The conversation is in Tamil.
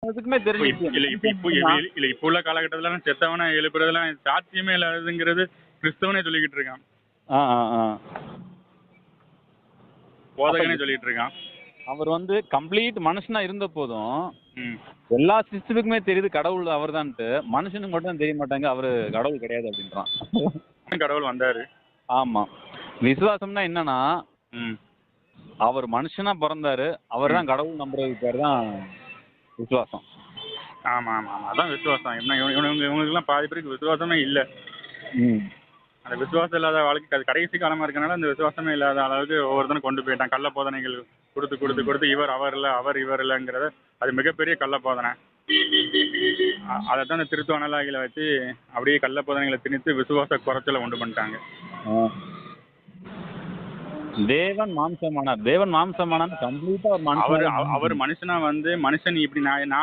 அதுக்குமே இப்ப தெரிஞ்சிச்சு இல்ல இப்ப இப்போ இல்ல இப்போ உள்ள காலகட்டத்துல செத்தவனை எழுப்புறதெல்லாம் சாத்தியமே இல்லாததுங்கிறது கிறிஸ்தவனே சொல்லிக்கிட்டு இருக்கான். ஆ ஆ ஆ போதகனே சொல்லிட்டு இருக்கான். அவர் வந்து கம்ப்ளீட் மனுஷனா இருந்த போதும் ம். எல்லா சிஸ்டத்துக்குமே தெரியுது கடவுள் அவர்தான்ட்டு, மனுஷனுக்கு மட்டும் தான் தெரிய மாட்டாங்க அவரு கடவுள் கிடையாது அப்படின்றான். கடவுள் வந்தாரு. ஆமா. விசுவாசம்னா என்னன்னா, ம். அவர் மனுஷனா பிறந்தாரு, அவர் தான் கடவுள் நம்புறதுக்கு பேர் தான் விசுவாசம். ஆமா ஆமா ஆமா அதான் விசுவாசம். என்ன இவங்களுக்குலாம் பாதி பேருக்கு விசுவாசமே இல்ல. ம். அந்த விசுவாசம் இல்லாத வாழ்க்கை அது கடைசி காலமா இருக்கனால அந்த விசுவாசமே இல்லாத அளவுக்கு ஒவ்வொருத்தனும் கொண்டு போயிட்டான். கள்ள போதனைகள் கொடுத்து கொடுத்து கொடுத்து இவர் அவர் இல்ல அவர் இவர் இல்லைங்கிறத அது மிகப்பெரிய கள்ள போதனை. அதைத்தான் இந்த திருத்துவ அனலாகில வச்சு அப்படியே கள்ள போதனைகளை திணித்து விசுவாச குறைச்சலை உண்டு பண்ணிட்டாங்க. தேவன் மாம்சமானார். தேவன் மாம்சமானார் கம்ப்ளீட்டா ஒரு அவர் மனுஷன். அவர் மனுஷனா வந்து மனுஷன் இப்படி நான்